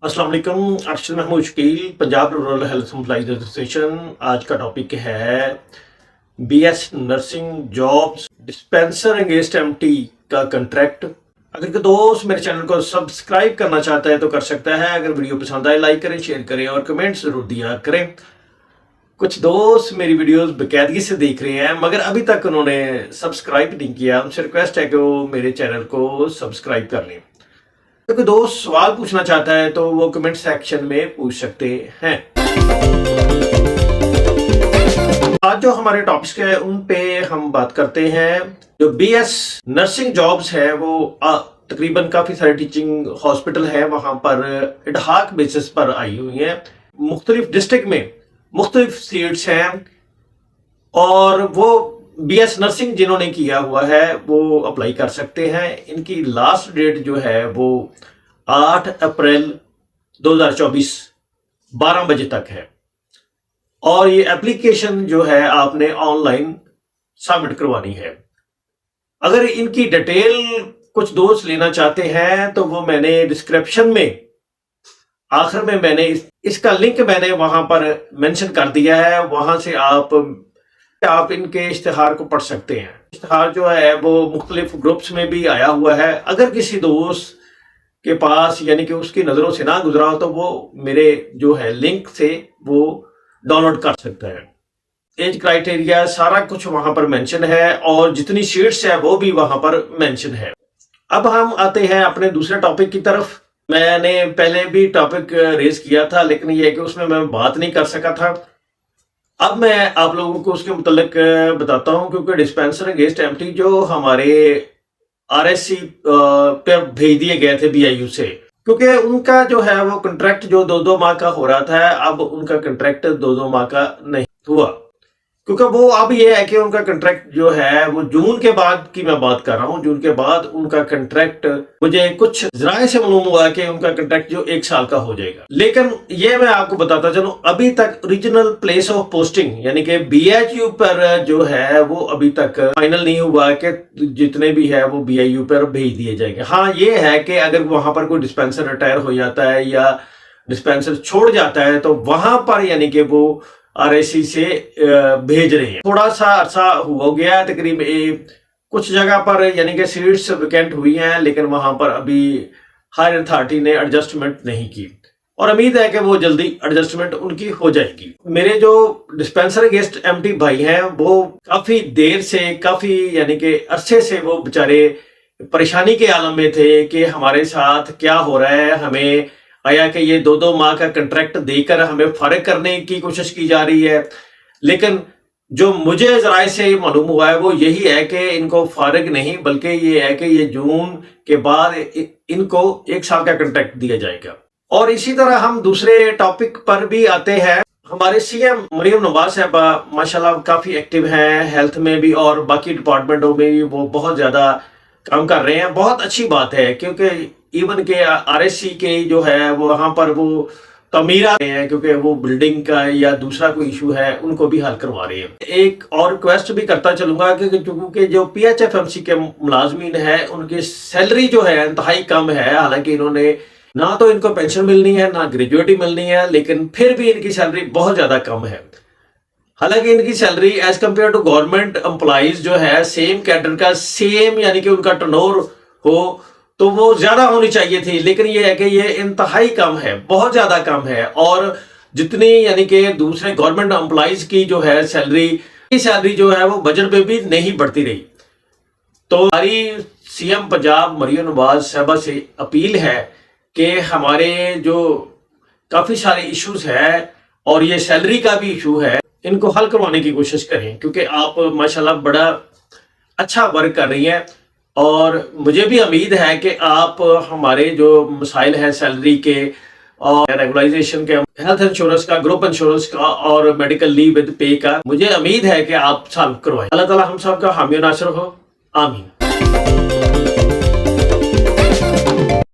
अस्सलाम वालेकुम। Arshad Mahmood Shakeel, Punjab rural health employees association. आज का टॉपिक है BS nursing jobs dispenser against MT का कंट्रैक्ट। अगर कोई दोस्त मेरे चैनल को सब्सक्राइब करना चाहता है तो कर सकता है। अगर वीडियो पसंद आए लाइक करें, शेयर करें और कमेंट जरूर दिया करें। कुछ दोस्त मेरी वीडियोस बेकायदगी से देख रहे हैं मगर अभी तक उन्होंने सब्सक्राइब नहीं किया। उनसे रिक्वेस्ट है कि वो मेरे चैनल को सब्सक्राइब कर लें। तो कोई दोस्त सवाल पूछना चाहता है तो वो कमेंट सेक्शन में पूछ सकते हैं। आज जो हमारे टॉपिक्स है उन पे हम बात करते हैं। जो बीएस नर्सिंग जॉब्स है वो तकरीबन काफी सारे टीचिंग हॉस्पिटल है वहां पर एडहाक बेसिस पर आई हुई हैं। मुख्तलिफ डिस्ट्रिक्ट में मुख्तलिफ सीट्स हैं और वो बीएस नर्सिंग जिन्होंने किया हुआ है वो अप्लाई कर सकते हैं। इनकी लास्ट डेट जो है वो 8 अप्रैल 2024 12 बजे तक है और ये एप्लीकेशन जो है आपने ऑनलाइन सबमिट करवानी है। अगर इनकी डिटेल कुछ दोस्त लेना चाहते हैं तो वो मैंने डिस्क्रिप्शन में आखिर में मैंने इसका लिंक मैंने वहां पर मेंशन कर दिया है। वहां से आप इनके इश्तिहार को पढ़ सकते हैं। इश्तिहार जो है वो मुख्तलिफ ग्रुप्स में भी आया हुआ है। अगर किसी दोस्त के पास यानी कि उसकी नज़रों से ना गुजरा हो तो वो मेरे जो है लिंक से वो डाउनलोड कर सकता है। एज क्राइटेरिया सारा कुछ वहां पर मेंशन है और जितनी सीट्स है वो भी वहां पर मेंशन है। अब हम आते हैं अपने दूसरे टॉपिक की तरफ। मैंने पहले भी टॉपिक रेज किया था लेकिन ये है कि उसमें मैं बात नहीं कर सका था। अब मैं आप लोगों को उसके मुतल्लिक बताता हूं क्योंकि डिस्पेंसर अगेंस्ट एमटी जो हमारे आरएससी पर भेज दिए गए थे बीआईयू से, क्योंकि उनका जो है वो कंट्रैक्ट जो 2-2 माह का हो रहा था, अब उनका कंट्रैक्ट 2-2 माह का नहीं हुआ। क्योंकि वो अब ये है कि उनका कंट्रैक्ट जो है वो जून के बाद की मैं बात कर रहा हूँ। जून के बाद उनका कंट्रैक्ट मुझे कुछ जराए से मालूम हुआ कि उनका कंट्रैक्ट जो 1 साल का हो जाएगा। लेकिन ये मैं आपको बताता चलूं अभी तक ओरिजिनल प्लेस ऑफ पोस्टिंग यानी कि बीएचयू पर जो है वो अभी तक फाइनल नहीं हुआ कि जितने भी है वो बीआईयू पर भेज दिए जाएंगे। हाँ ये है कि अगर वहां पर कोई डिस्पेंसर रिटायर हो जाता है या डिस्पेंसर छोड़ जाता है तो वहां पर यानी कि वो आरएससी से भेज रहे हैं। थोड़ा सा अरसा हो गया तकरीबन कुछ जगह पर यानी कि सीट्स वैकेंट हुई हैं लेकिन वहां पर अभी हायर अथॉरिटी ने एडजस्टमेंट नहीं की और उम्मीद है कि वो जल्दी एडजस्टमेंट उनकी हो जाएगी। मेरे जो डिस्पेंसर अगेंस्ट एमटी भाई हैं वो काफी देर से काफी यानी कि अरसे से वो बेचारे परेशानी के आलम में थे कि हमारे साथ क्या हो रहा है। हमें आया कि ये 2-2 माह का कंट्रैक्ट देकर हमें फारिग करने की कोशिश की जा रही है, लेकिन जो मुझे जराए से मालूम हुआ है वो यही है कि इनको फारिग नहीं बल्कि ये है कि ये जून के बाद इनको 1 साल का कंट्रैक्ट दिया जाएगा। और इसी तरह हम दूसरे टॉपिक पर भी आते हैं। हमारे सीएम मरियम नवाज साहबा माशाल्लाह काफी एक्टिव हैं हेल्थ में भी और बाकी डिपार्टमेंटों में भी वो बहुत ज्यादा काम कर रहे हैं। बहुत अच्छी बात है क्योंकि इवन के आरएससी के जो है वो वहां पर वो तमीर आ रहे हैं क्योंकि वो बिल्डिंग का या दूसरा कोई इशू है उनको भी हल करवा रहे हैं। एक और रिक्वेस्ट भी करता चलूंगा क्योंकि जो पीएचएफएमसी के मुलाजमीन है उनकी सैलरी जो है इंतहाई कम है। हालांकि इन्होंने ना तो इनको पेंशन मिलनी है ना ग्रेजुएटी मिलनी है, लेकिन फिर भी इनकी सैलरी बहुत ज्यादा कम है। हालांकि इनकी salary as compare to government employees जो है सेम कैडर का सेम यानी कि उनका टर्नओवर हो तो वो ज्यादा होनी चाहिए थी, लेकिन ये है कि ये इंतहाई कम है, बहुत ज्यादा कम है। और जितनी यानी कि दूसरे गवर्नमेंट एम्प्लॉइज की जो है सैलरी जो है वो बजट में भी नहीं बढ़ती रही। तो हमारी सीएम पंजाब मरियम नवाज साहबा से अपील है कि हमारे जो काफी सारे इश्यूज है और ये सैलरी का भी इशू है इनको हल करवाने की कोशिश करें क्योंकि आप माशाल्लाह बड़ा अच्छा वर्क कर रही हैं और मुझे भी उम्मीद है कि आप हमारे जो मसाइल हैं सैलरी के और रेगुलाइजेशन के, हेल्थ इंश्योरेंस का, ग्रुप इंश्योरेंस का और मेडिकल लीव विद पे का, मुझे उम्मीद है कि आप सॉल्व करवाएं। अल्लाह ताला हम सब का हामी नासिर हो, आमीन।